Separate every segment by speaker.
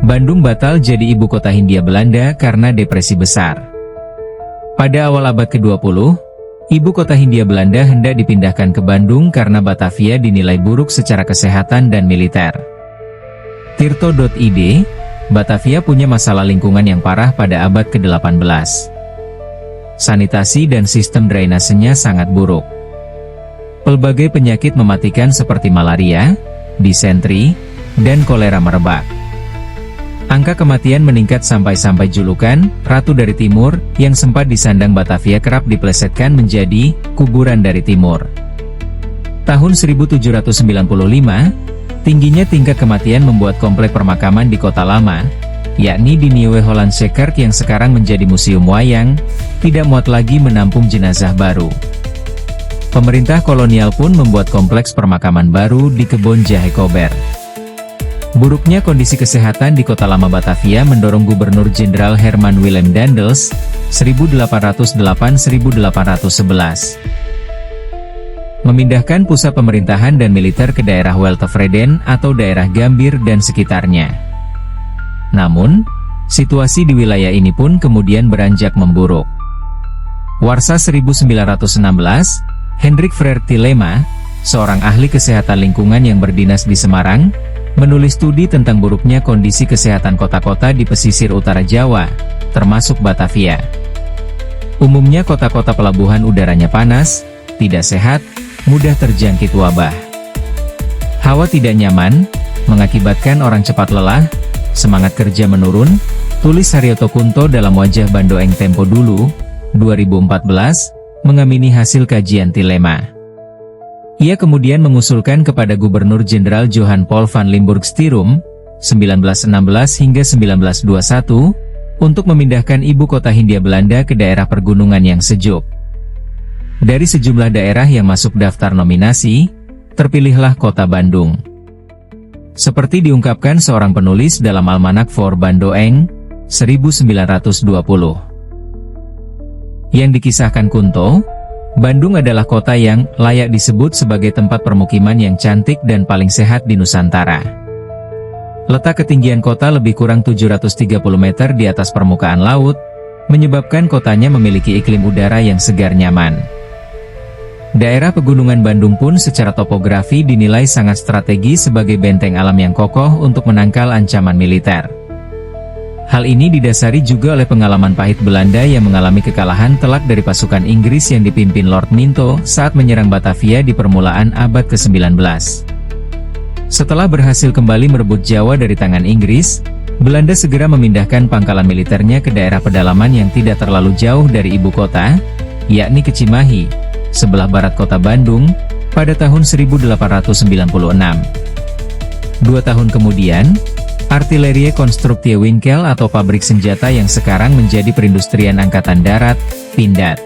Speaker 1: Bandung batal jadi ibu kota Hindia Belanda karena depresi besar. Pada awal abad ke-20, ibu kota Hindia Belanda hendak dipindahkan ke Bandung karena Batavia dinilai buruk secara kesehatan dan militer. Tirto.id, Batavia punya masalah lingkungan yang parah pada abad ke-18. Sanitasi dan sistem drainasenya sangat buruk. Pelbagai penyakit mematikan seperti malaria, disentri, dan kolera merebak. Angka kematian meningkat sampai julukan Ratu dari Timur yang sempat disandang Batavia kerap diplesetkan menjadi kuburan dari Timur. Tahun 1795, tingginya tingkat kematian membuat komplek permakaman di Kota Lama, yakni di Nieuwe Hollandse Kerk yang sekarang menjadi museum wayang, tidak muat lagi menampung jenazah baru. Pemerintah kolonial pun membuat kompleks permakaman baru di Kebon Jahe Kober. Buruknya kondisi kesehatan di Kota Lama Batavia mendorong Gubernur Jenderal Herman Willem Daendels, 1808-1811, memindahkan pusat pemerintahan dan militer ke daerah Weltevreden atau daerah Gambir dan sekitarnya. Namun, situasi di wilayah ini pun kemudian beranjak memburuk. Warsa 1916, Hendrik Frère Tilema, seorang ahli kesehatan lingkungan yang berdinas di Semarang, menulis studi tentang buruknya kondisi kesehatan kota-kota di pesisir utara Jawa, termasuk Batavia. Umumnya kota-kota pelabuhan udaranya panas, tidak sehat, mudah terjangkit wabah. Hawa tidak nyaman, mengakibatkan orang cepat lelah, semangat kerja menurun, tulis Haryoto Kunto dalam Wajah Bandoeng Tempo Dulu, 2014, mengamini hasil kajian Tilema. Ia kemudian mengusulkan kepada Gubernur Jenderal Johan Paul van Limburg Stirum, 1916 hingga 1921, untuk memindahkan ibu kota Hindia Belanda ke daerah pergunungan yang sejuk. Dari sejumlah daerah yang masuk daftar nominasi, terpilihlah kota Bandung. Seperti diungkapkan seorang penulis dalam Almanak for Bandoeng, 1920. Yang dikisahkan Kunto, Bandung adalah kota yang layak disebut sebagai tempat permukiman yang cantik dan paling sehat di Nusantara. Letak ketinggian kota lebih kurang 730 meter di atas permukaan laut, menyebabkan kotanya memiliki iklim udara yang segar nyaman. Daerah pegunungan Bandung pun secara topografi dinilai sangat strategis sebagai benteng alam yang kokoh untuk menangkal ancaman militer. Hal ini didasari juga oleh pengalaman pahit Belanda yang mengalami kekalahan telak dari pasukan Inggris yang dipimpin Lord Minto saat menyerang Batavia di permulaan abad ke-19. Setelah berhasil kembali merebut Jawa dari tangan Inggris, Belanda segera memindahkan pangkalan militernya ke daerah pedalaman yang tidak terlalu jauh dari ibu kota, yakni ke Cimahi, sebelah barat kota Bandung, pada tahun 1896. 2 tahun kemudian, Artillerie Constructie Winkel atau pabrik senjata yang sekarang menjadi perindustrian Angkatan Darat, Pindad,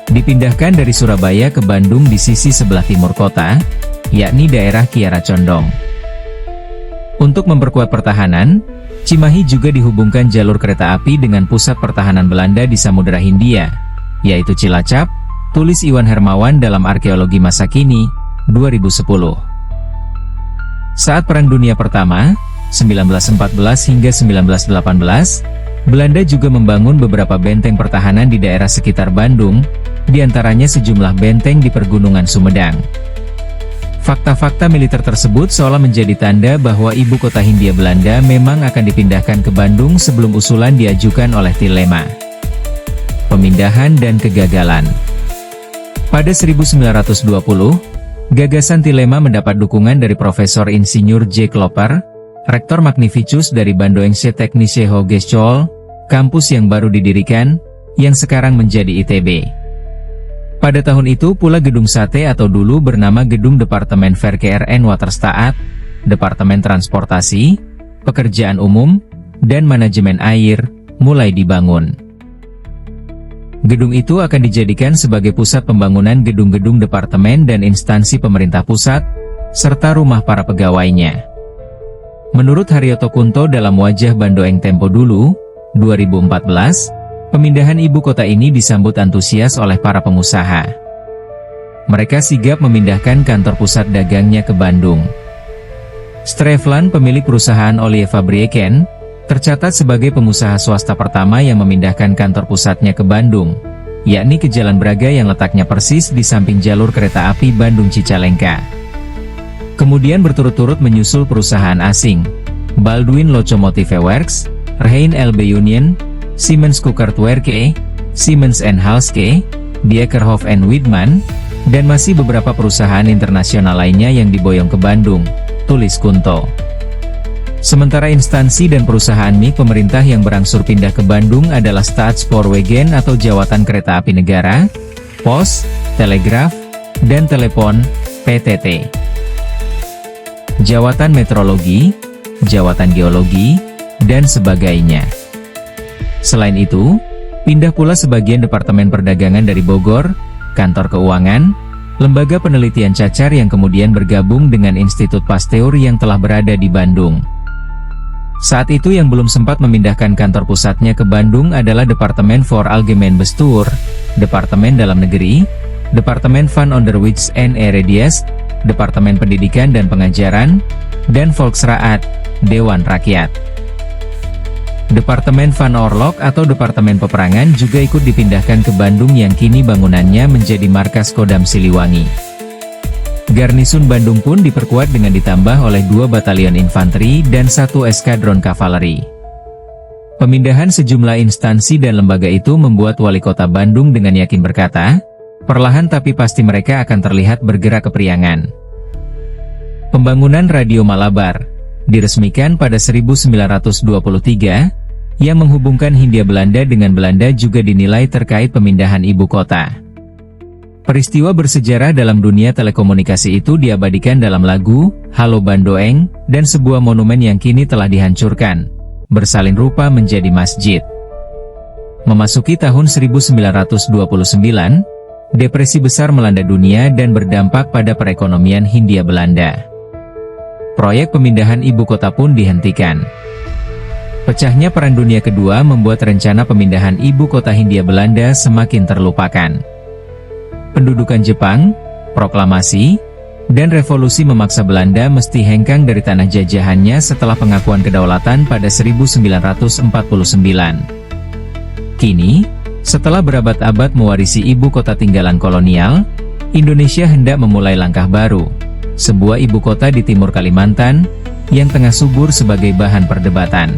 Speaker 1: dipindahkan dari Surabaya ke Bandung di sisi sebelah timur kota, yakni daerah Kiara Condong. Untuk memperkuat pertahanan, Cimahi juga dihubungkan jalur kereta api dengan pusat pertahanan Belanda di Samudra Hindia, yaitu Cilacap, tulis Iwan Hermawan dalam Arkeologi Masa Kini, 2010. Saat Perang Dunia Pertama, 1914 hingga 1918, Belanda juga membangun beberapa benteng pertahanan di daerah sekitar Bandung, diantaranya sejumlah benteng di Pergunungan Sumedang. Fakta-fakta militer tersebut seolah menjadi tanda bahwa ibu kota Hindia Belanda memang akan dipindahkan ke Bandung sebelum usulan diajukan oleh Tilema. Pemindahan dan kegagalan. Pada 1920, gagasan Tilema mendapat dukungan dari Profesor Insinyur J. Klopper, Rektor Magnificus dari Bandoengse Technische Hogeschool, kampus yang baru didirikan, yang sekarang menjadi ITB. Pada tahun itu pula Gedung Sate atau dulu bernama Gedung Departemen Verkeer en Waterstaat, Departemen Transportasi, Pekerjaan Umum, dan Manajemen Air, mulai dibangun. Gedung itu akan dijadikan sebagai pusat pembangunan gedung-gedung departemen dan instansi pemerintah pusat, serta rumah para pegawainya. Menurut Haryoto Kunto dalam Wajah Bandoeng Tempo Dulu, 2014, pemindahan ibu kota ini disambut antusias oleh para pengusaha. Mereka sigap memindahkan kantor pusat dagangnya ke Bandung. Strevland, pemilik perusahaan Olie Fabrieken, tercatat sebagai pengusaha swasta pertama yang memindahkan kantor pusatnya ke Bandung, yakni ke Jalan Braga yang letaknya persis di samping jalur kereta api Bandung-Cicalengka. Kemudian berturut-turut menyusul perusahaan asing, Baldwin Locomotive Works, Rhein LB Union, Siemens Kuckertwerke, Siemens & Halske, Diekerhoff & Widman, dan masih beberapa perusahaan internasional lainnya yang diboyong ke Bandung, tulis Kunto. Sementara instansi dan perusahaan MIK pemerintah yang berangsur pindah ke Bandung adalah Staatspoorwegen atau Jawatan Kereta Api Negara, Pos, Telegraf, dan Telepon, PTT. Jawatan Meteorologi, Jawatan Geologi, dan sebagainya. Selain itu, pindah pula sebagian Departemen Perdagangan dari Bogor, Kantor Keuangan, Lembaga Penelitian Cacar yang kemudian bergabung dengan Institut Pasteur yang telah berada di Bandung. Saat itu yang belum sempat memindahkan kantor pusatnya ke Bandung adalah Departemen voor Algemeen Bestuur, Departemen Dalam Negeri, Departemen van Onderwijs en Eredienst, Departemen Pendidikan dan Pengajaran, dan Volksraad, Dewan Rakyat. Departemen Van Oorlog atau Departemen Peperangan juga ikut dipindahkan ke Bandung yang kini bangunannya menjadi markas Kodam Siliwangi. Garnisun Bandung pun diperkuat dengan ditambah oleh 2 batalion infanteri dan 1 eskadron kavaleri. Pemindahan sejumlah instansi dan lembaga itu membuat Wali Kota Bandung dengan yakin berkata, perlahan tapi pasti mereka akan terlihat bergerak ke Priangan. Pembangunan Radio Malabar diresmikan pada 1923, yang menghubungkan Hindia Belanda dengan Belanda juga dinilai terkait pemindahan ibu kota. Peristiwa bersejarah dalam dunia telekomunikasi itu diabadikan dalam lagu, Halo Bandoeng, dan sebuah monumen yang kini telah dihancurkan, bersalin rupa menjadi masjid. Memasuki tahun 1929, depresi besar melanda dunia dan berdampak pada perekonomian Hindia Belanda. Proyek pemindahan ibu kota pun dihentikan. Pecahnya Perang Dunia Kedua membuat rencana pemindahan ibu kota Hindia Belanda semakin terlupakan. Pendudukan Jepang, proklamasi, dan revolusi memaksa Belanda mesti hengkang dari tanah jajahannya setelah pengakuan kedaulatan pada 1949. Kini, setelah berabad-abad mewarisi ibu kota tinggalan kolonial, Indonesia hendak memulai langkah baru. Sebuah ibu kota di timur Kalimantan, yang tengah subur sebagai bahan perdebatan.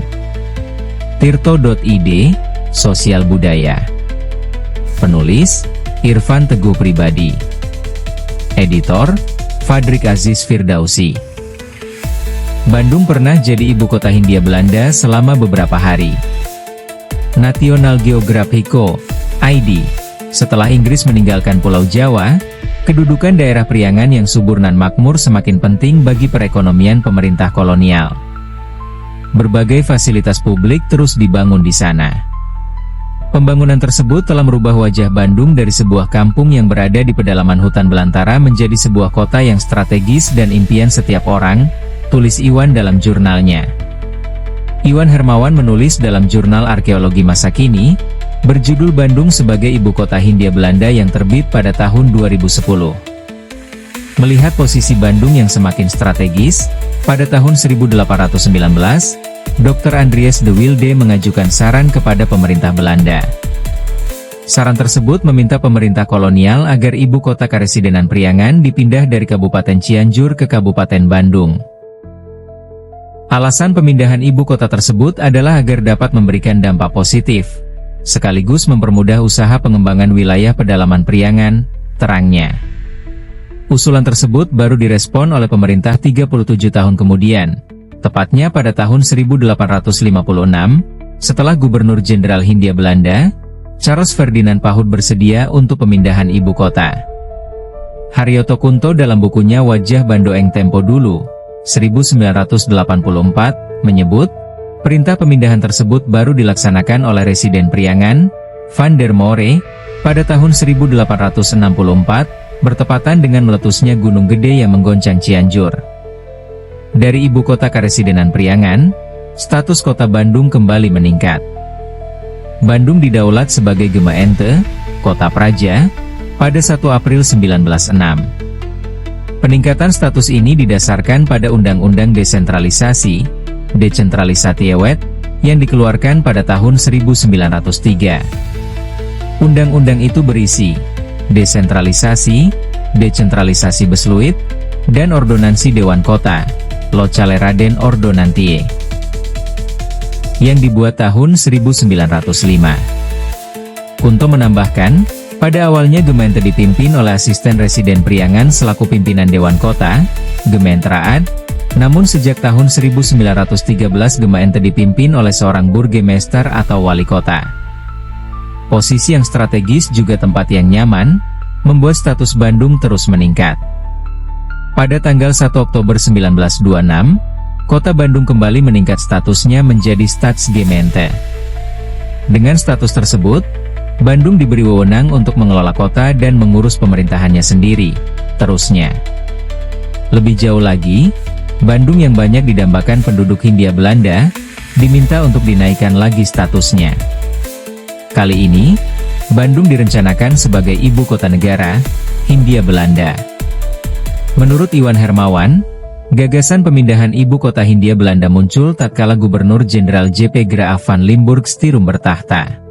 Speaker 1: Tirto.id, Sosial Budaya. Penulis, Irfan Teguh Pribadi. Editor, Fadrik Aziz Firdausi. Bandung pernah jadi ibu kota Hindia Belanda selama beberapa hari. National Geographic ID. Setelah Inggris meninggalkan Pulau Jawa, kedudukan daerah Priangan yang subur dan makmur semakin penting bagi perekonomian pemerintah kolonial. Berbagai fasilitas publik terus dibangun di sana. Pembangunan tersebut telah merubah wajah Bandung dari sebuah kampung yang berada di pedalaman hutan belantara menjadi sebuah kota yang strategis dan impian setiap orang, tulis Iwan dalam jurnalnya. Iwan Hermawan menulis dalam jurnal arkeologi masa kini, berjudul Bandung sebagai Ibu Kota Hindia Belanda yang terbit pada tahun 2010. Melihat posisi Bandung yang semakin strategis, pada tahun 1819, Dr. Andries de Wilde mengajukan saran kepada pemerintah Belanda. Saran tersebut meminta pemerintah kolonial agar ibu kota Karesidenan Priangan dipindah dari Kabupaten Cianjur ke Kabupaten Bandung. Alasan pemindahan ibu kota tersebut adalah agar dapat memberikan dampak positif, sekaligus mempermudah usaha pengembangan wilayah pedalaman Priangan, terangnya. Usulan tersebut baru direspon oleh pemerintah 37 tahun kemudian, tepatnya pada tahun 1856, setelah Gubernur Jenderal Hindia Belanda, Charles Ferdinand Pahoed bersedia untuk pemindahan ibu kota. Haryoto Kunto dalam bukunya Wajah Bandoeng Tempo Dulu, 1984, menyebut, perintah pemindahan tersebut baru dilaksanakan oleh Residen Priangan, Van der More, pada tahun 1864, bertepatan dengan meletusnya Gunung Gede yang menggoncang Cianjur. Dari ibu kota Karesidenan Priangan, status kota Bandung kembali meningkat. Bandung didaulat sebagai Gemeente, Kota Praja, pada 1 April 1906. Peningkatan status ini didasarkan pada Undang-Undang Desentralisasi, Decentralisasiewet, yang dikeluarkan pada tahun 1903. Undang-undang itu berisi desentralisasi, decentralisasi besluit, dan ordonansi Dewan Kota, Localeraden Ordonantie, yang dibuat tahun 1905. Kunto menambahkan, pada awalnya Gemeente dipimpin oleh asisten residen Priangan selaku pimpinan Dewan Kota, Gemeenteraad, namun sejak tahun 1913 Gemeente dipimpin oleh seorang burgemeester atau wali kota. Posisi yang strategis juga tempat yang nyaman, membuat status Bandung terus meningkat. Pada tanggal 1 Oktober 1926, Kota Bandung kembali meningkat statusnya menjadi Staatsgemeente. Dengan status tersebut, Bandung diberi wewenang untuk mengelola kota dan mengurus pemerintahannya sendiri, terusnya. Lebih jauh lagi, Bandung yang banyak didambakan penduduk Hindia Belanda, diminta untuk dinaikkan lagi statusnya. Kali ini, Bandung direncanakan sebagai ibu kota negara, Hindia Belanda. Menurut Iwan Hermawan, gagasan pemindahan ibu kota Hindia Belanda muncul tatkala Gubernur Jenderal J.P. Graaf van Limburg Stirum bertahta.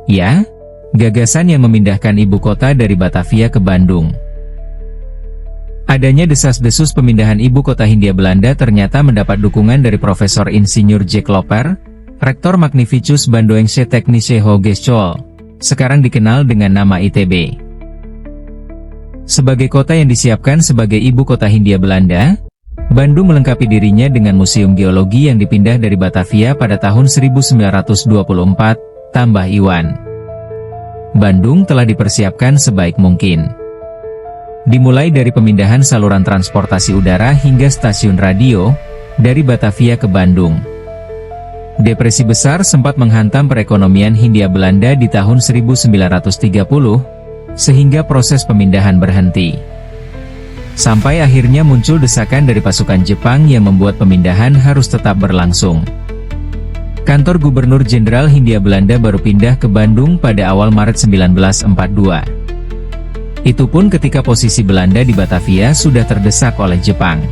Speaker 1: Ya, gagasan yang memindahkan ibu kota dari Batavia ke Bandung. Adanya desas-desus pemindahan ibu kota Hindia Belanda ternyata mendapat dukungan dari Profesor Insinyur Jack Loper, Rektor Magnificus Bandoengse Technische Hogeschool, sekarang dikenal dengan nama ITB. Sebagai kota yang disiapkan sebagai ibu kota Hindia Belanda, Bandung melengkapi dirinya dengan Museum Geologi yang dipindah dari Batavia pada tahun 1924, tambah Iwan. Bandung telah dipersiapkan sebaik mungkin. Dimulai dari pemindahan saluran transportasi udara hingga stasiun radio, dari Batavia ke Bandung. Depresi besar sempat menghantam perekonomian Hindia Belanda di tahun 1930, sehingga proses pemindahan berhenti. Sampai akhirnya muncul desakan dari pasukan Jepang yang membuat pemindahan harus tetap berlangsung. Kantor Gubernur Jenderal Hindia Belanda baru pindah ke Bandung pada awal Maret 1942. Itu pun ketika posisi Belanda di Batavia sudah terdesak oleh Jepang.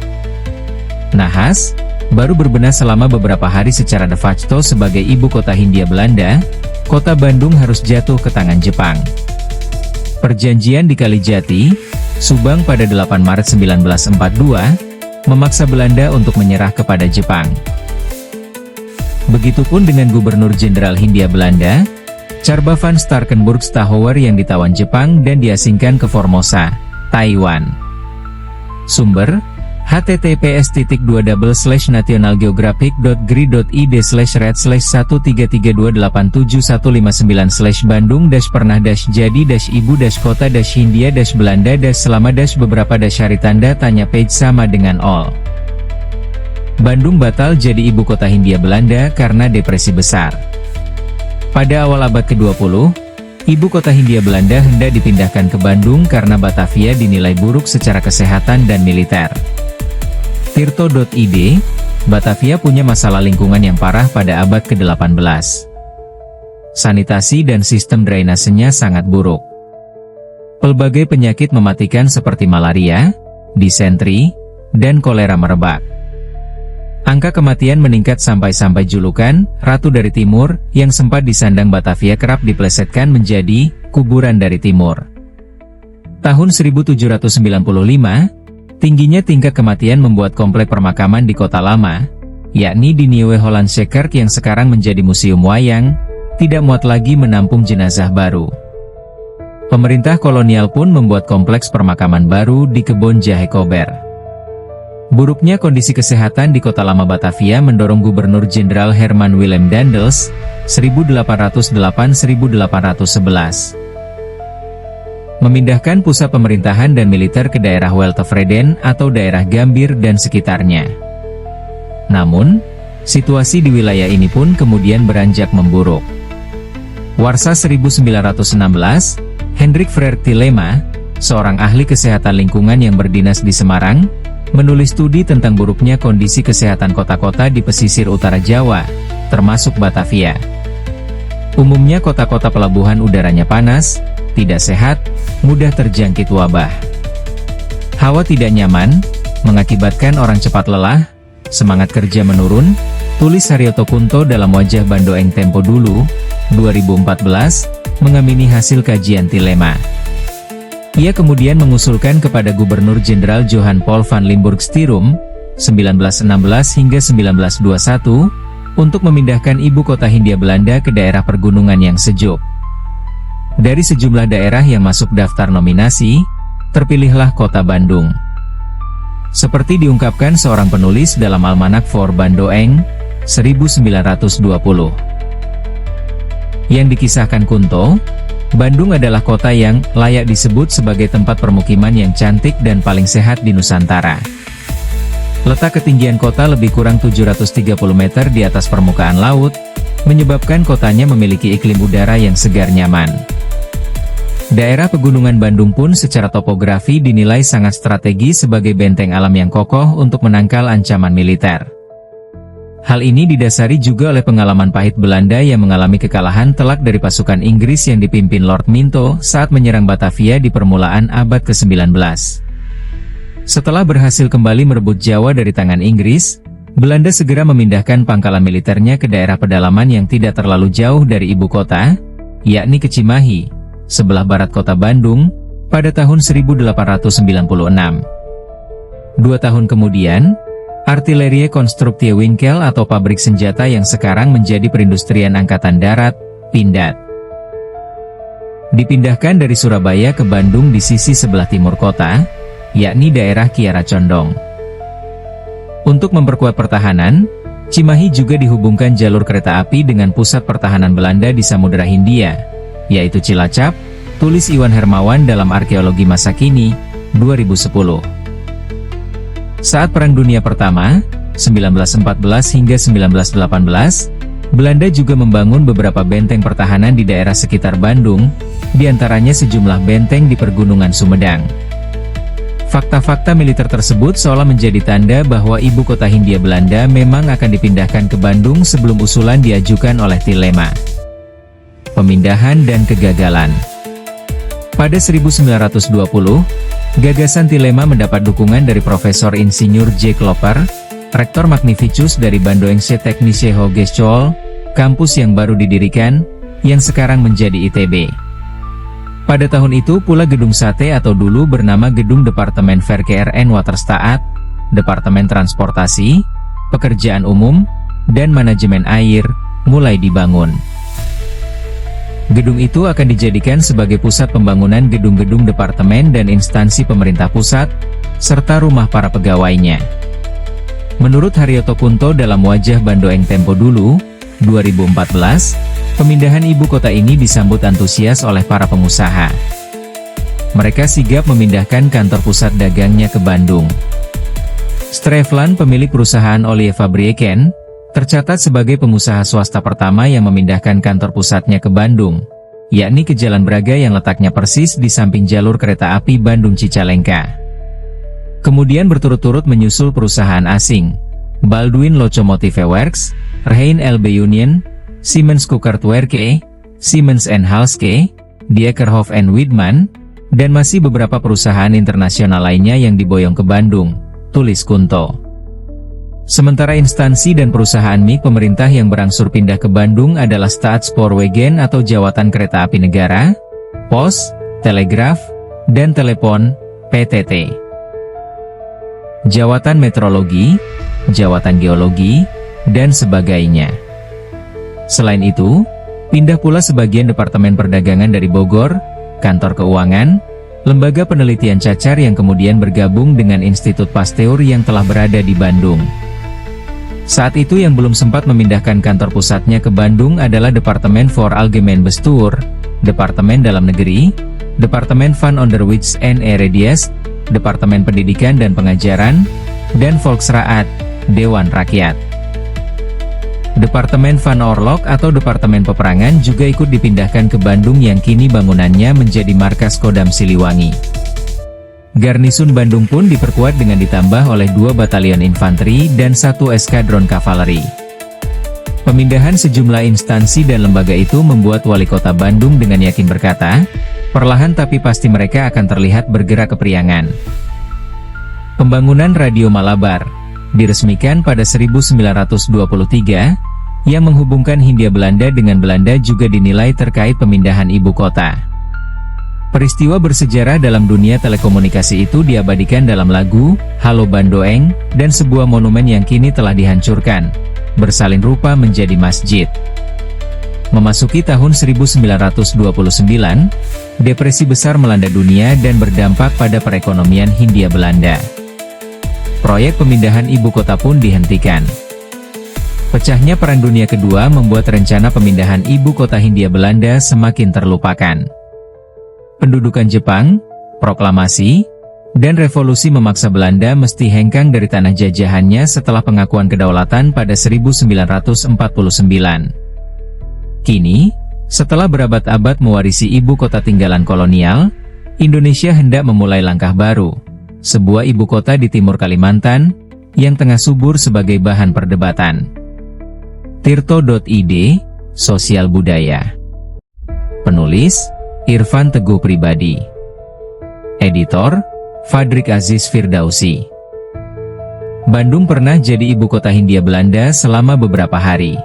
Speaker 1: Nahas, baru berbenah selama beberapa hari secara de facto sebagai ibu kota Hindia Belanda, kota Bandung harus jatuh ke tangan Jepang. Perjanjian di Kalijati, Subang pada 8 Maret 1942, memaksa Belanda untuk menyerah kepada Jepang. Begitupun dengan Gubernur Jenderal Hindia Belanda, Carba van Starkenburg Stahouwer yang ditawan Jepang dan diasingkan ke Formosa, Taiwan. Sumber, https://nationalgeographic.gri.id/133287159/bandung-pernah-jadi-belanda-selama-beberapa hari tanda tanya page sama dengan all. Bandung batal jadi ibu kota Hindia Belanda karena depresi besar. Pada awal abad ke-20, ibu kota Hindia Belanda hendak dipindahkan ke Bandung karena Batavia dinilai buruk secara kesehatan dan militer. Tirto.id, Batavia punya masalah lingkungan yang parah pada abad ke-18. Sanitasi dan sistem drainasenya sangat buruk. Pelbagai penyakit mematikan seperti malaria, disentri, dan kolera merebak. Angka kematian meningkat sampai julukan Ratu dari Timur yang sempat disandang Batavia kerap diplesetkan menjadi kuburan dari Timur. Tahun 1795, tingginya tingkat kematian membuat komplek permakaman di Kota Lama, yakni di Nieuwe Hollandse Kerk yang sekarang menjadi museum wayang, tidak muat lagi menampung jenazah baru. Pemerintah kolonial pun membuat kompleks permakaman baru di Kebon Jahe Kober. Buruknya kondisi kesehatan di Kota Lama Batavia mendorong Gubernur Jenderal Herman Willem Daendels, 1808-1811, memindahkan pusat pemerintahan dan militer ke daerah Weltevreden atau daerah Gambir dan sekitarnya. Namun, situasi di wilayah ini pun kemudian beranjak memburuk. Warsa 1916, Hendrik Frerk Tilema, seorang ahli kesehatan lingkungan yang berdinas di Semarang, menulis studi tentang buruknya kondisi kesehatan kota-kota di pesisir utara Jawa, termasuk Batavia. Umumnya kota-kota pelabuhan udaranya panas, tidak sehat, mudah terjangkit wabah. Hawa tidak nyaman, mengakibatkan orang cepat lelah, semangat kerja menurun, tulis Haryoto Kunto dalam Wajah Bandoeng Tempo Dulu, 2014, mengamini hasil kajian Tilema. Ia kemudian mengusulkan kepada Gubernur Jenderal Johan Paul van Limburg Stirum, 1916 hingga 1921, untuk memindahkan ibu kota Hindia Belanda ke daerah pergunungan yang sejuk. Dari sejumlah daerah yang masuk daftar nominasi, terpilihlah kota Bandung. Seperti diungkapkan seorang penulis dalam Almanak for Bandoeng, 1920. Yang dikisahkan Kunto, Bandung adalah kota yang layak disebut sebagai tempat permukiman yang cantik dan paling sehat di Nusantara. Letak ketinggian kota lebih kurang 730 meter di atas permukaan laut, menyebabkan kotanya memiliki iklim udara yang segar nyaman. Daerah pegunungan Bandung pun secara topografi dinilai sangat strategis sebagai benteng alam yang kokoh untuk menangkal ancaman militer. Hal ini didasari juga oleh pengalaman pahit Belanda yang mengalami kekalahan telak dari pasukan Inggris yang dipimpin Lord Minto saat menyerang Batavia di permulaan abad ke-19. Setelah berhasil kembali merebut Jawa dari tangan Inggris, Belanda segera memindahkan pangkalan militernya ke daerah pedalaman yang tidak terlalu jauh dari ibu kota, yakni ke Cimahi, sebelah barat kota Bandung, pada tahun 1896. 2 tahun kemudian, Artillerie Constructie Winkel atau pabrik senjata yang sekarang menjadi Perindustrian Angkatan Darat, Pindad, dipindahkan dari Surabaya ke Bandung di sisi sebelah timur kota, yakni daerah Kiara Condong. Untuk memperkuat pertahanan, Cimahi juga dihubungkan jalur kereta api dengan pusat pertahanan Belanda di Samudera Hindia, yaitu Cilacap, tulis Iwan Hermawan dalam Arkeologi Masa Kini, 2010. Saat Perang Dunia Pertama, 1914 hingga 1918, Belanda juga membangun beberapa benteng pertahanan di daerah sekitar Bandung, diantaranya sejumlah benteng di Pergunungan Sumedang. Fakta-fakta militer tersebut seolah menjadi tanda bahwa ibu kota Hindia Belanda memang akan dipindahkan ke Bandung sebelum usulan diajukan oleh Tilema. Pemindahan dan kegagalan. Pada 1920, gagasan Tilema mendapat dukungan dari Profesor Insinyur J. Klopper, Rektor Magnificus dari Bandoengsche Technische Hogeschool, kampus yang baru didirikan, yang sekarang menjadi ITB. Pada tahun itu pula Gedung Sate atau dulu bernama Gedung Departemen Verkeer en Waterstaat, Departemen Transportasi, Pekerjaan Umum, dan Manajemen Air, mulai dibangun. Gedung itu akan dijadikan sebagai pusat pembangunan gedung-gedung departemen dan instansi pemerintah pusat, serta rumah para pegawainya. Menurut Haryoto Kunto dalam Wajah Bandoeng Tempo Dulu, 2014, pemindahan ibu kota ini disambut antusias oleh para pengusaha. Mereka sigap memindahkan kantor pusat dagangnya ke Bandung. Streflan, pemilik perusahaan Olie Fabrieken, tercatat sebagai pengusaha swasta pertama yang memindahkan kantor pusatnya ke Bandung, yakni ke Jalan Braga yang letaknya persis di samping jalur kereta api Bandung-Cicalengka. Kemudian berturut-turut menyusul perusahaan asing, Baldwin Locomotive Works, Rhein LB Union, Siemens Kuckertwerke, Siemens & Halske, Diekerhoff & Widman, dan masih beberapa perusahaan internasional lainnya yang diboyong ke Bandung, tulis Kunto. Sementara instansi dan perusahaan MIG pemerintah yang berangsur pindah ke Bandung adalah Staatspoorwegen atau Jawatan Kereta Api Negara, Pos, Telegraf, dan Telepon, PTT. Jawatan Meteorologi, Jawatan Geologi, dan sebagainya. Selain itu, pindah pula sebagian Departemen Perdagangan dari Bogor, Kantor Keuangan, Lembaga Penelitian Cacar yang kemudian bergabung dengan Institut Pasteur yang telah berada di Bandung. Saat itu yang belum sempat memindahkan kantor pusatnya ke Bandung adalah Departemen voor Algemeen Bestuur, Departemen Dalam Negeri, Departemen van Onderwijs en Eredienst, Departemen Pendidikan dan Pengajaran, dan Volksraad, Dewan Rakyat. Departemen Van Oorlog atau Departemen Peperangan juga ikut dipindahkan ke Bandung yang kini bangunannya menjadi markas Kodam Siliwangi. Garnisun Bandung pun diperkuat dengan ditambah oleh 2 batalion infanteri dan 1 eskadron kavaleri. Pemindahan sejumlah instansi dan lembaga itu membuat wali kota Bandung dengan yakin berkata, perlahan tapi pasti mereka akan terlihat bergerak kepriangan. Pembangunan Radio Malabar diresmikan pada 1923, yang menghubungkan Hindia Belanda dengan Belanda juga dinilai terkait pemindahan ibu kota. Peristiwa bersejarah dalam dunia telekomunikasi itu diabadikan dalam lagu Halo Bandoeng, dan sebuah monumen yang kini telah dihancurkan, bersalin rupa menjadi masjid. Memasuki tahun 1929, depresi besar melanda dunia dan berdampak pada perekonomian Hindia Belanda. Proyek pemindahan ibu kota pun dihentikan. Pecahnya Perang Dunia Kedua membuat rencana pemindahan ibu kota Hindia Belanda semakin terlupakan. Pendudukan Jepang, proklamasi, dan revolusi memaksa Belanda mesti hengkang dari tanah jajahannya setelah pengakuan kedaulatan pada 1949. Kini, setelah berabad-abad mewarisi ibu kota tinggalan kolonial, Indonesia hendak memulai langkah baru, sebuah ibu kota di timur Kalimantan, yang tengah subur sebagai bahan perdebatan. Tirto.id, Sosial Budaya. Penulis, Irfan Teguh Pribadi. Editor, Fadrik Aziz Firdausi. Bandung pernah jadi ibu kota Hindia Belanda selama beberapa hari.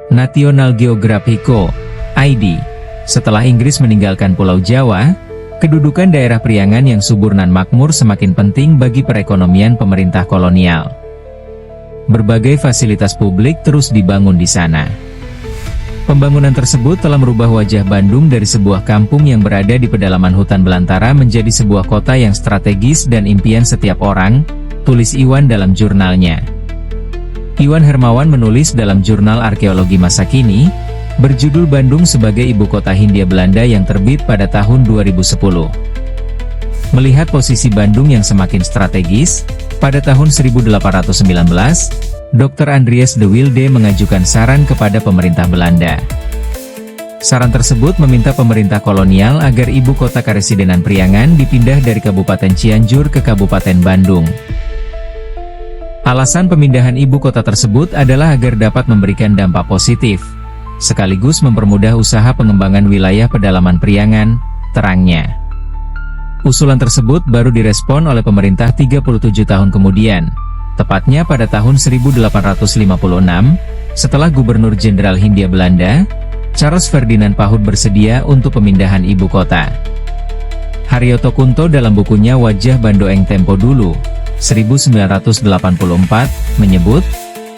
Speaker 1: National Geographic ID. Setelah Inggris meninggalkan Pulau Jawa, kedudukan daerah Priangan yang subur dan makmur semakin penting bagi perekonomian pemerintah kolonial. Berbagai fasilitas publik terus dibangun di sana. Pembangunan tersebut telah merubah wajah Bandung dari sebuah kampung yang berada di pedalaman hutan belantara menjadi sebuah kota yang strategis dan impian setiap orang, tulis Iwan dalam jurnalnya. Iwan Hermawan menulis dalam jurnal arkeologi masa kini, berjudul Bandung sebagai Ibu Kota Hindia Belanda yang terbit pada tahun 2010. Melihat posisi Bandung yang semakin strategis, pada tahun 1819, Dr. Andries de Wilde mengajukan saran kepada pemerintah Belanda. Saran tersebut meminta pemerintah kolonial agar ibu kota Karesidenan Priangan dipindah dari Kabupaten Cianjur ke Kabupaten Bandung. Alasan pemindahan ibu kota tersebut adalah agar dapat memberikan dampak positif, sekaligus mempermudah usaha pengembangan wilayah pedalaman Priangan, terangnya. Usulan tersebut baru direspon oleh pemerintah 37 tahun kemudian, tepatnya pada tahun 1856, setelah Gubernur Jenderal Hindia Belanda, Charles Ferdinand Pahud bersedia untuk pemindahan ibu kota. Haryoto Kunto dalam bukunya Wajah Bandoeng Tempo Dulu, 1984, menyebut,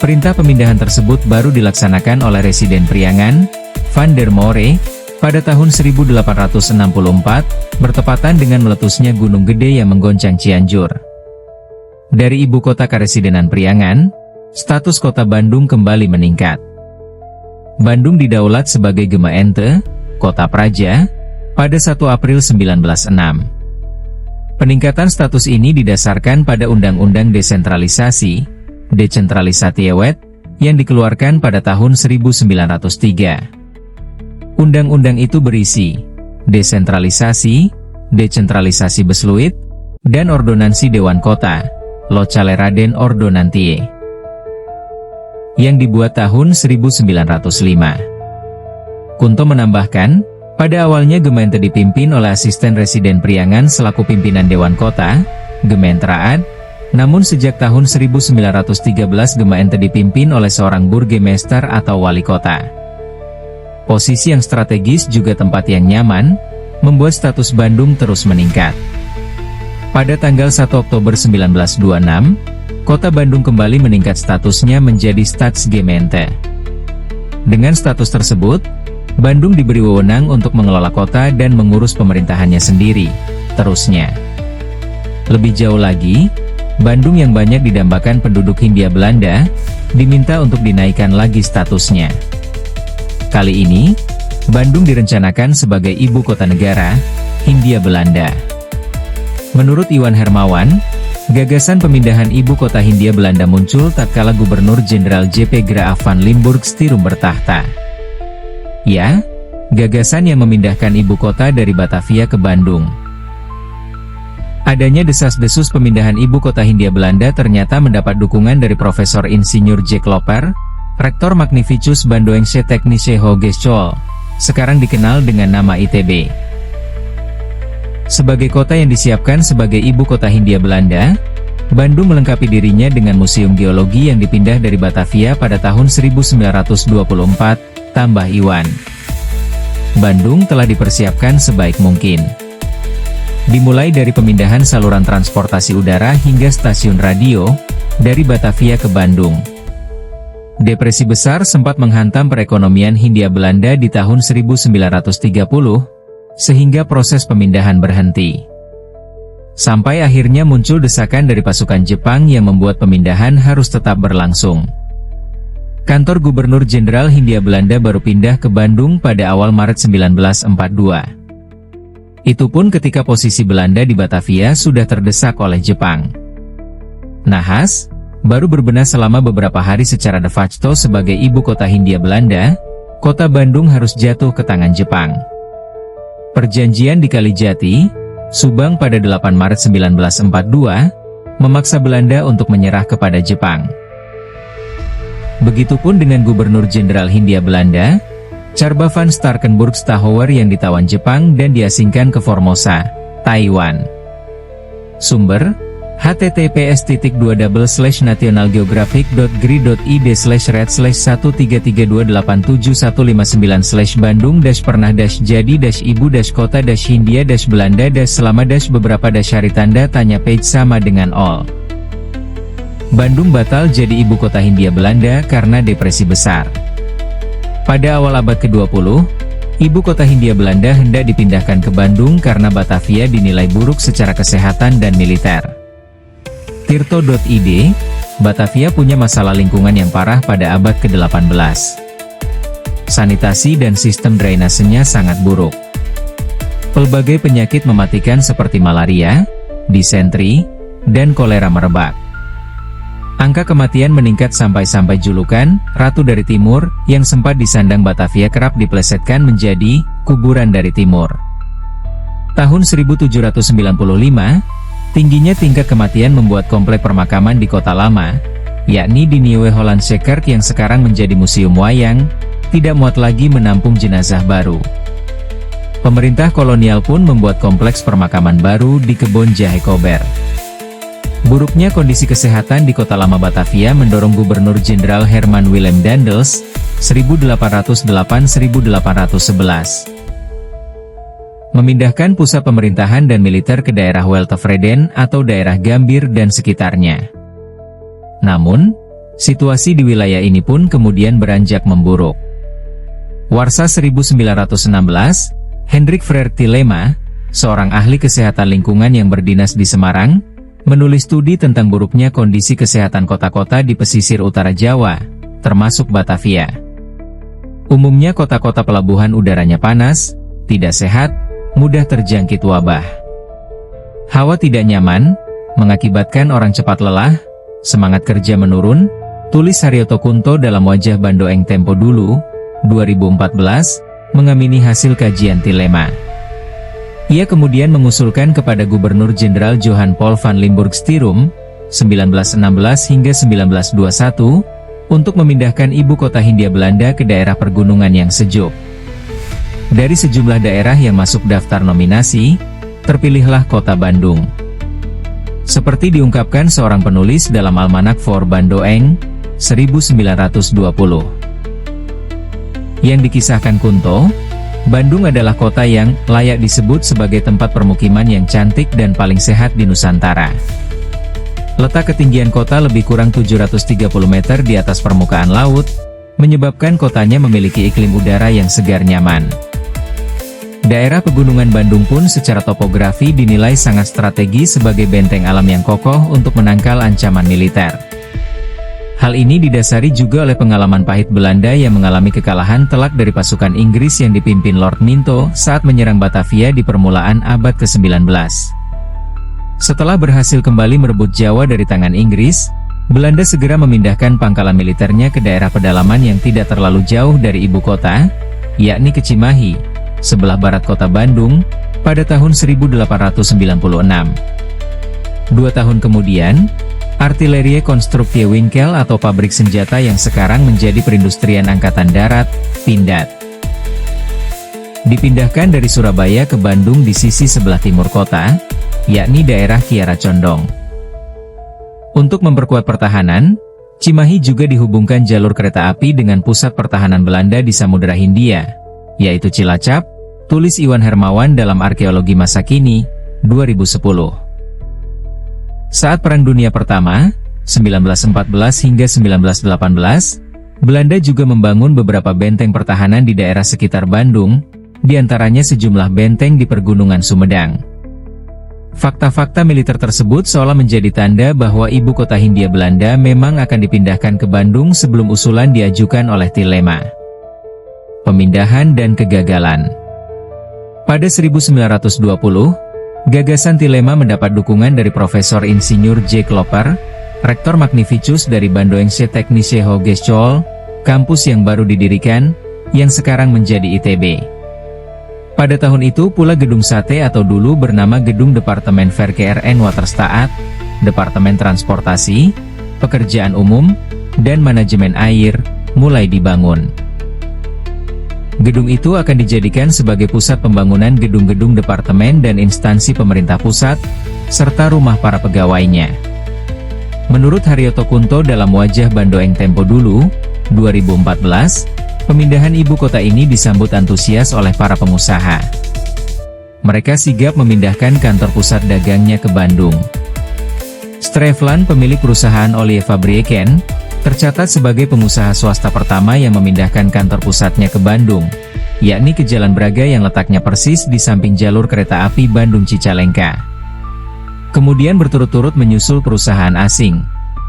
Speaker 1: perintah pemindahan tersebut baru dilaksanakan oleh Residen Priangan, Van der More, pada tahun 1864, bertepatan dengan meletusnya Gunung Gede yang menggoncang Cianjur. Dari ibu kota Karesidenan Priangan, status kota Bandung kembali meningkat. Bandung didaulat sebagai Gema Ente, kota praja, pada 1 April 1906. Peningkatan status ini didasarkan pada Undang-Undang Desentralisasi, Decentralisatiewet, yang dikeluarkan pada tahun 1903. Undang-undang itu berisi desentralisasi, decentralisasi Besluit, dan ordonansi Dewan Kota, Locale-Raden Ordonantie, yang dibuat tahun 1905. Kunto menambahkan, pada awalnya Gemeente dipimpin oleh asisten Residen Priangan selaku pimpinan Dewan Kota, Gementraad, namun sejak tahun 1913 Gemeente dipimpin oleh seorang burgemeester atau wali kota. Posisi yang strategis juga tempat yang nyaman, membuat status Bandung terus meningkat. Pada tanggal 1 Oktober 1926, kota Bandung kembali meningkat statusnya menjadi Staatsgemeente. Dengan status tersebut, Bandung diberi wewenang untuk mengelola kota dan mengurus pemerintahannya sendiri, terusnya. Lebih jauh lagi, Bandung yang banyak didambakan penduduk Hindia Belanda, diminta untuk dinaikkan lagi statusnya. Kali ini, Bandung direncanakan sebagai ibu kota negara, Hindia Belanda. Menurut Iwan Hermawan, gagasan pemindahan ibu kota Hindia Belanda muncul tatkala Gubernur Jenderal J.P. Graaf van Limburg Stirum bertahta. Ya, gagasan yang memindahkan ibu kota dari Batavia ke Bandung. Adanya desas-desus pemindahan ibu kota Hindia Belanda ternyata mendapat dukungan dari Profesor Insinyur Jack Loper, Rektor Magnificus Bandoengsche Technische Hogeschool, sekarang dikenal dengan nama ITB. Sebagai kota yang disiapkan sebagai ibu kota Hindia Belanda, Bandung melengkapi dirinya dengan Museum Geologi yang dipindah dari Batavia pada tahun 1924, tambah Iwan. Bandung telah dipersiapkan sebaik mungkin. Dimulai dari pemindahan saluran transportasi udara hingga stasiun radio, dari Batavia ke Bandung. Depresi besar sempat menghantam perekonomian Hindia Belanda di tahun 1930, sehingga proses pemindahan berhenti. Sampai akhirnya muncul desakan dari pasukan Jepang yang membuat pemindahan harus tetap berlangsung. Kantor Gubernur Jenderal Hindia Belanda baru pindah ke Bandung pada awal Maret 1942. Itu pun ketika posisi Belanda di Batavia sudah terdesak oleh Jepang. Nahas, baru berbenah selama beberapa hari secara de facto sebagai ibu kota Hindia Belanda, kota Bandung harus jatuh ke tangan Jepang. Perjanjian di Kalijati, Subang pada 8 Maret 1942, memaksa Belanda untuk menyerah kepada Jepang. Begitupun dengan Gubernur Jenderal Hindia Belanda, Carba van Starkenburg-Stachouwer yang ditawan Jepang dan diasingkan ke Formosa, Taiwan. Sumber: https://nationalgeographic.gri.id/red/133287159/bandung-pernah-jadi-belanda-selama- beberapa-hari tanya page sama dengan all. Bandung batal jadi ibu kota Hindia Belanda karena depresi besar. Pada awal abad ke-20, ibu kota Hindia Belanda hendak dipindahkan ke Bandung karena Batavia dinilai buruk secara kesehatan dan militer. Tirto.id, Batavia punya masalah lingkungan yang parah pada abad ke-18. Sanitasi dan sistem drainasenya sangat buruk. Pelbagai penyakit mematikan seperti malaria, disentri, dan kolera merebak. Angka kematian meningkat sampai julukan Ratu dari Timur yang sempat disandang Batavia kerap diplesetkan menjadi kuburan dari Timur. Tahun 1795, tingginya tingkat kematian membuat komplek permakaman di kota lama, yakni di Nieuwe Hollandse Kerk yang sekarang menjadi museum wayang, tidak muat lagi menampung jenazah baru. Pemerintah kolonial pun membuat kompleks permakaman baru di Kebon Jahe Kober. Buruknya kondisi kesehatan di kota lama Batavia mendorong Gubernur Jenderal Herman Willem Daendels, 1808-1811. Memindahkan pusat pemerintahan dan militer ke daerah Weltevreden atau daerah Gambir dan sekitarnya. Namun, situasi di wilayah ini pun kemudian beranjak memburuk. Warsa 1916, Hendrik Frère Tilema, seorang ahli kesehatan lingkungan yang berdinas di Semarang, menulis studi tentang buruknya kondisi kesehatan kota-kota di pesisir utara Jawa, termasuk Batavia. Umumnya kota-kota pelabuhan udaranya panas, tidak sehat, mudah terjangkit wabah. Hawa tidak nyaman, mengakibatkan orang cepat lelah, semangat kerja menurun, tulis Haryoto Kunto dalam Wajah Bandoeng Tempo Dulu, 2014, mengamini hasil kajian Tilema. Ia kemudian mengusulkan kepada Gubernur Jenderal Johan Paul van Limburg Stirum, 1916 hingga 1921, untuk memindahkan ibu kota Hindia Belanda ke daerah pergunungan yang sejuk. Dari sejumlah daerah yang masuk daftar nominasi, terpilihlah kota Bandung. Seperti diungkapkan seorang penulis dalam Almanak for Bandoeng, 1920. Yang dikisahkan Kunto, Bandung adalah kota yang layak disebut sebagai tempat permukiman yang cantik dan paling sehat di Nusantara. Letak ketinggian kota lebih kurang 730 meter di atas permukaan laut, menyebabkan kotanya memiliki iklim udara yang segar nyaman. Daerah pegunungan Bandung pun secara topografi dinilai sangat strategis sebagai benteng alam yang kokoh untuk menangkal ancaman militer. Hal ini didasari juga oleh pengalaman pahit Belanda yang mengalami kekalahan telak dari pasukan Inggris yang dipimpin Lord Minto saat menyerang Batavia di permulaan abad ke-19. Setelah berhasil kembali merebut Jawa dari tangan Inggris, Belanda segera memindahkan pangkalan militernya ke daerah pedalaman yang tidak terlalu jauh dari ibu kota, yakni ke Cimahi, sebelah barat kota Bandung, pada tahun 1896. 2 tahun kemudian, Artillerie Constructie Winkel atau pabrik senjata yang sekarang menjadi Perindustrian Angkatan Darat, Pindad. dipindahkan dari Surabaya ke Bandung di sisi sebelah timur kota, yakni daerah Kiara Condong. Untuk memperkuat pertahanan, Cimahi juga dihubungkan jalur kereta api dengan pusat pertahanan Belanda di Samudera Hindia, yaitu Cilacap, tulis Iwan Hermawan dalam Arkeologi Masa Kini, 2010. Saat Perang Dunia Pertama, 1914 hingga 1918, Belanda juga membangun beberapa benteng pertahanan di daerah sekitar Bandung, diantaranya sejumlah benteng di Pergunungan Sumedang. Fakta-fakta militer tersebut seolah menjadi tanda bahwa ibu kota Hindia Belanda memang akan dipindahkan ke Bandung sebelum usulan diajukan oleh Tilema. Pemindahan dan kegagalan. Pada 1920, gagasan Tilema mendapat dukungan dari Profesor Insinyur J. Klopper, Rektor Magnificus dari Bandoengse Technische Hogeschool, kampus yang baru didirikan, yang sekarang menjadi ITB. Pada tahun itu pula Gedung Sate atau dulu bernama Gedung Departemen Verkeer en Waterstaat, Departemen Transportasi, Pekerjaan Umum, dan Manajemen Air, mulai dibangun. Gedung itu akan dijadikan sebagai pusat pembangunan gedung-gedung departemen dan instansi pemerintah pusat, serta rumah para pegawainya. Menurut Haryoto Kunto dalam Wajah Bandoeng Tempo Dulu, 2014, pemindahan ibu kota ini disambut antusias oleh para pengusaha. Mereka sigap memindahkan kantor pusat dagangnya ke Bandung. Strevland, pemilik perusahaan Olie Fabrieken, tercatat sebagai pengusaha swasta pertama yang memindahkan kantor pusatnya ke Bandung, yakni ke Jalan Braga yang letaknya persis di samping jalur kereta api Bandung-Cicalengka. Kemudian berturut-turut menyusul perusahaan asing,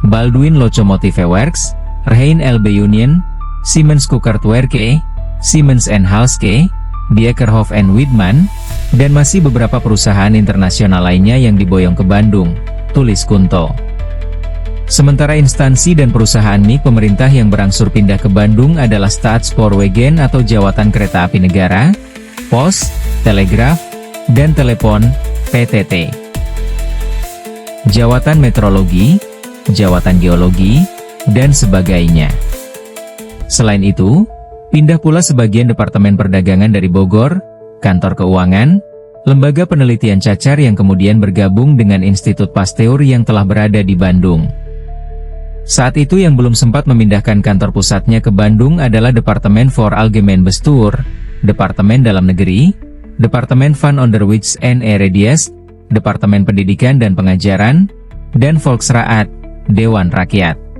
Speaker 1: Baldwin Locomotive Works, Rhein LB Union, Siemens Kuckertwerke, Siemens & Halske, Diekerhoff & Widman, dan masih beberapa perusahaan internasional lainnya yang diboyong ke Bandung, tulis Kunto. Sementara instansi dan perusahaan milik pemerintah yang berangsur pindah ke Bandung adalah Staatspoorwegen atau Jawatan Kereta Api Negara, Pos, Telegraf, dan Telepon, PTT. Jawatan Meteorologi, Jawatan Geologi, dan sebagainya. Selain itu, pindah pula sebagian Departemen Perdagangan dari Bogor, Kantor Keuangan, Lembaga Penelitian Cacar yang kemudian bergabung dengan Institut Pasteur yang telah berada di Bandung. Saat itu yang belum sempat memindahkan kantor pusatnya ke Bandung adalah Departemen voor Algemeen Bestuur, Departemen Dalam Negeri, Departemen van Onderwijs en Eredienst, Departemen Pendidikan dan Pengajaran, dan Volksraad, Dewan Rakyat.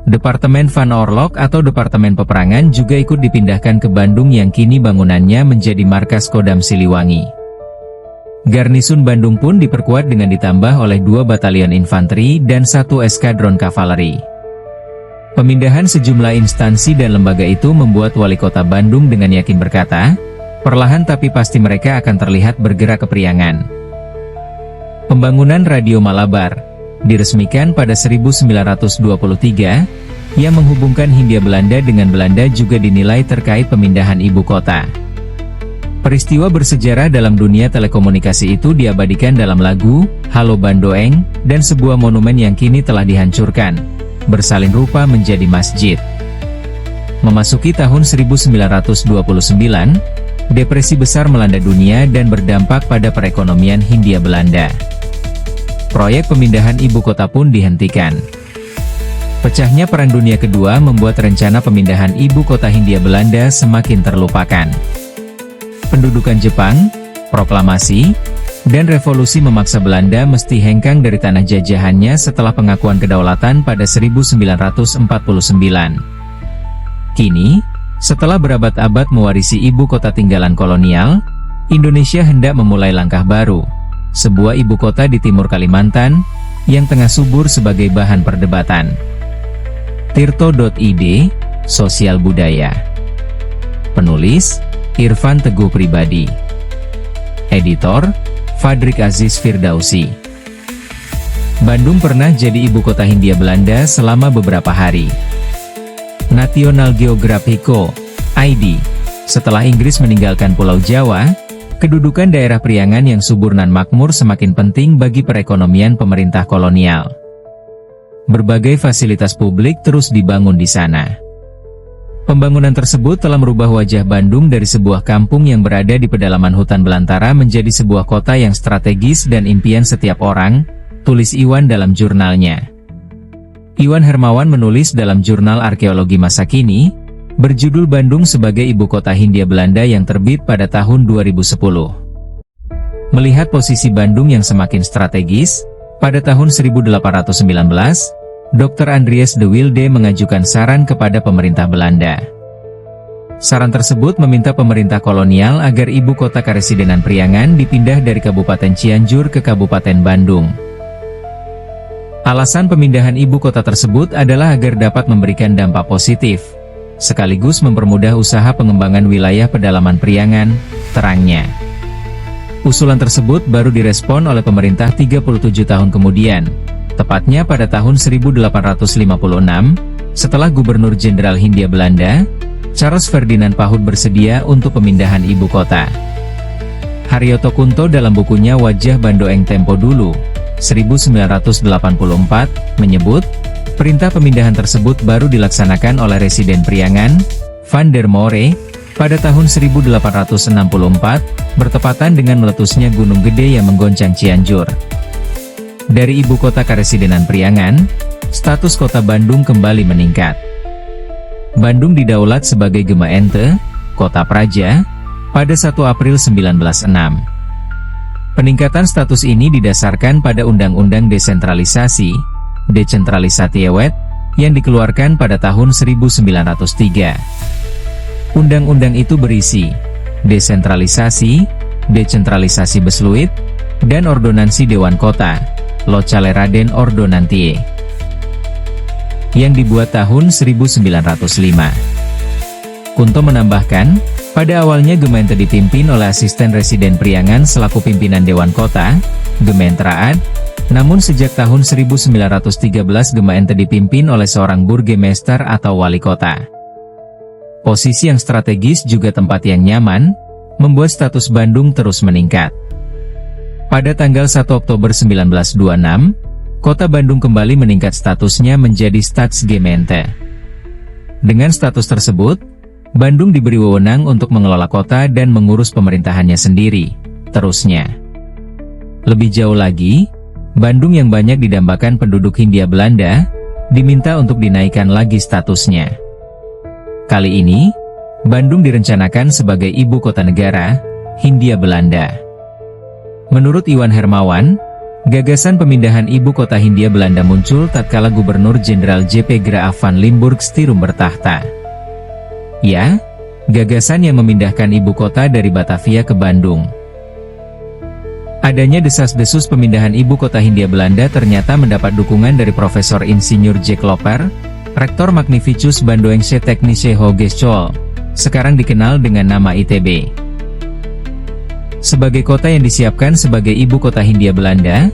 Speaker 1: Departemen Van Oorlog atau Departemen Peperangan juga ikut dipindahkan ke Bandung yang kini bangunannya menjadi markas Kodam Siliwangi. Garnisun Bandung pun diperkuat dengan ditambah oleh 2 batalion infanteri dan 1 eskadron kavaleri. Pemindahan sejumlah instansi dan lembaga itu membuat wali kota Bandung dengan yakin berkata, perlahan tapi pasti mereka akan terlihat bergerak kepriangan. Pembangunan Radio Malabar diresmikan pada 1923, yang menghubungkan Hindia Belanda dengan Belanda juga dinilai terkait pemindahan ibu kota. Peristiwa bersejarah dalam dunia telekomunikasi itu diabadikan dalam lagu, Halo Bandoeng, dan sebuah monumen yang kini telah dihancurkan, bersalin rupa menjadi masjid. Memasuki tahun 1929, depresi besar melanda dunia dan berdampak pada perekonomian Hindia Belanda. Proyek pemindahan ibu kota pun dihentikan. Pecahnya Perang Dunia Kedua membuat rencana pemindahan ibu kota Hindia Belanda semakin terlupakan. Pendudukan Jepang, proklamasi, dan revolusi memaksa Belanda mesti hengkang dari tanah jajahannya setelah pengakuan kedaulatan pada 1949. Kini, setelah berabad-abad mewarisi ibu kota tinggalan kolonial, Indonesia hendak memulai langkah baru. Sebuah ibu kota di timur Kalimantan, yang tengah subur sebagai bahan perdebatan. Tirto.id, Sosial Budaya. Penulis, Irfan Teguh Pribadi. Editor, Fadrik Aziz Firdausi. Bandung pernah jadi ibu kota Hindia Belanda selama beberapa hari. National Geographico, ID. Setelah Inggris meninggalkan Pulau Jawa, kedudukan daerah Priangan yang subur dan makmur semakin penting bagi perekonomian pemerintah kolonial. Berbagai fasilitas publik terus dibangun di sana. Pembangunan tersebut telah merubah wajah Bandung dari sebuah kampung yang berada di pedalaman hutan belantara menjadi sebuah kota yang strategis dan impian setiap orang, tulis Iwan dalam jurnalnya. Iwan Hermawan menulis dalam jurnal arkeologi masa kini, berjudul Bandung sebagai Ibu Kota Hindia Belanda yang terbit pada tahun 2010. Melihat posisi Bandung yang semakin strategis, pada tahun 1819, Dr. Andries de Wilde mengajukan saran kepada pemerintah Belanda. Saran tersebut meminta pemerintah kolonial agar ibu kota Karesidenan Priangan dipindah dari Kabupaten Cianjur ke Kabupaten Bandung. Alasan pemindahan ibu kota tersebut adalah agar dapat memberikan dampak positif, sekaligus mempermudah usaha pengembangan wilayah pedalaman Priangan, terangnya. Usulan tersebut baru direspon oleh pemerintah 37 tahun kemudian, tepatnya pada tahun 1856, setelah Gubernur Jenderal Hindia Belanda, Charles Ferdinand Pahud bersedia untuk pemindahan ibu kota. Haryoto Kunto dalam bukunya Wajah Bandoeng Tempo Dulu, 1984, menyebut, perintah pemindahan tersebut baru dilaksanakan oleh Residen Priangan, Van der More, pada tahun 1864, bertepatan dengan meletusnya Gunung Gede yang menggoncang Cianjur. Dari ibu kota Karesidenan Priangan, status kota Bandung kembali meningkat. Bandung didaulat sebagai Gemeente, Kota Praja, pada 1 April 1906. Peningkatan status ini didasarkan pada Undang-Undang Desentralisasi, Decentralisatiewet, yang dikeluarkan pada tahun 1903. Undang-undang itu berisi desentralisasi, decentralisasi Besluit, dan ordonansi Dewan Kota, Locale-Raden Ordonantie, yang dibuat tahun 1905. Kunto menambahkan, pada awalnya Gemeente dipimpin oleh asisten Residen Priangan selaku pimpinan Dewan Kota, Gemeenteraad, namun sejak tahun 1913 Gemeente dipimpin oleh seorang burgemeester atau wali kota. Posisi yang strategis juga tempat yang nyaman, membuat status Bandung terus meningkat. Pada tanggal 1 Oktober 1926, kota Bandung kembali meningkat statusnya menjadi Staatsgemeente. Dengan status tersebut, Bandung diberi wewenang untuk mengelola kota dan mengurus pemerintahannya sendiri, terusnya. Lebih jauh lagi, Bandung yang banyak didambakan penduduk Hindia Belanda, diminta untuk dinaikkan lagi statusnya. Kali ini, Bandung direncanakan sebagai ibu kota negara, Hindia Belanda. Menurut Iwan Hermawan, gagasan pemindahan ibu kota Hindia Belanda muncul tatkala Gubernur Jenderal J.P. Graaf van Limburg Stirum bertahta. Ya, gagasan yang memindahkan ibu kota dari Batavia ke Bandung. Adanya desas-desus pemindahan ibu kota Hindia Belanda ternyata mendapat dukungan dari Profesor Insinyur Jack Loper, Rektor Magnificus Bandoengse Technische Hogeschool, sekarang dikenal dengan nama ITB. Sebagai kota yang disiapkan sebagai ibu kota Hindia Belanda,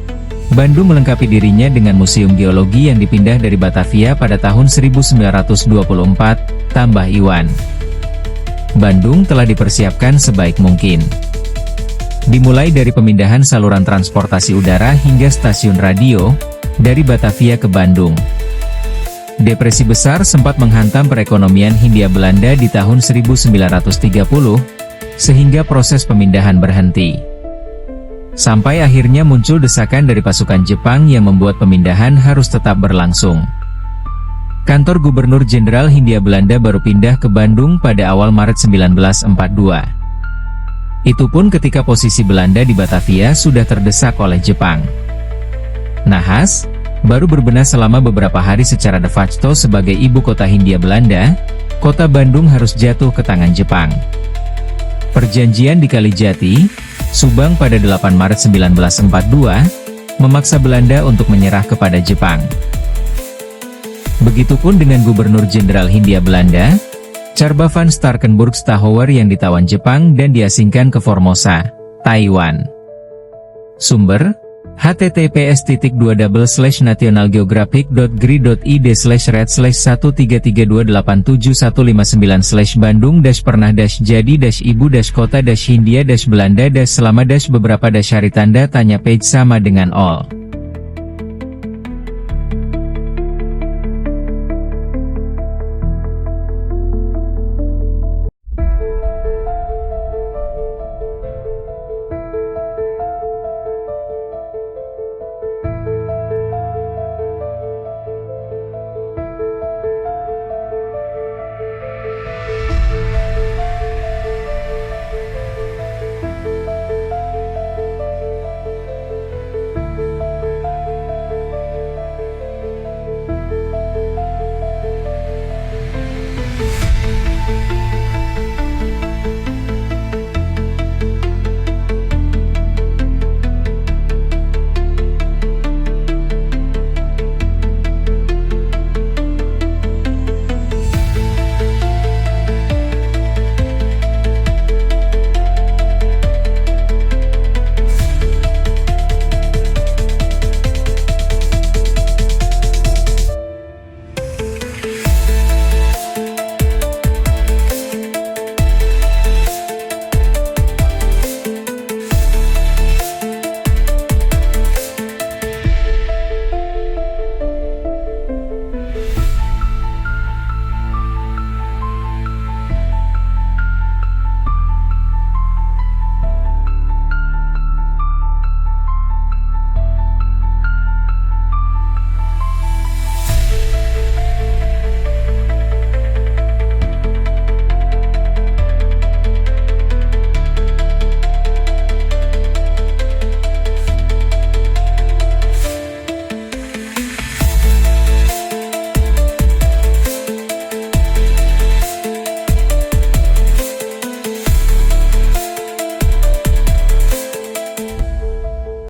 Speaker 1: Bandung melengkapi dirinya dengan Museum Geologi yang dipindah dari Batavia pada tahun 1924, tambah Iwan. Bandung telah dipersiapkan sebaik mungkin. Dimulai dari pemindahan saluran transportasi udara hingga stasiun radio, dari Batavia ke Bandung. Depresi besar sempat menghantam perekonomian Hindia Belanda di tahun 1930, sehingga proses pemindahan berhenti. Sampai akhirnya muncul desakan dari pasukan Jepang yang membuat pemindahan harus tetap berlangsung. Kantor Gubernur Jenderal Hindia Belanda baru pindah ke Bandung pada awal Maret 1942. Itu pun ketika posisi Belanda di Batavia sudah terdesak oleh Jepang. Nahas, baru berbenah selama beberapa hari secara de facto sebagai ibu kota Hindia Belanda, kota Bandung harus jatuh ke tangan Jepang. Perjanjian di Kalijati, Subang pada 8 Maret 1942, memaksa Belanda untuk menyerah kepada Jepang. Begitupun dengan Gubernur Jenderal Hindia Belanda, Carba van Starkenburg-Stachouwer yang ditawan Jepang dan diasingkan ke Formosa, Taiwan. Sumber, https://nationalgeographic.gri.id/red/133287159/bandung-pernah-jadi-ibu-kota-hindia-belanda-selama-beberapa-hari tanda tanya page sama dengan all.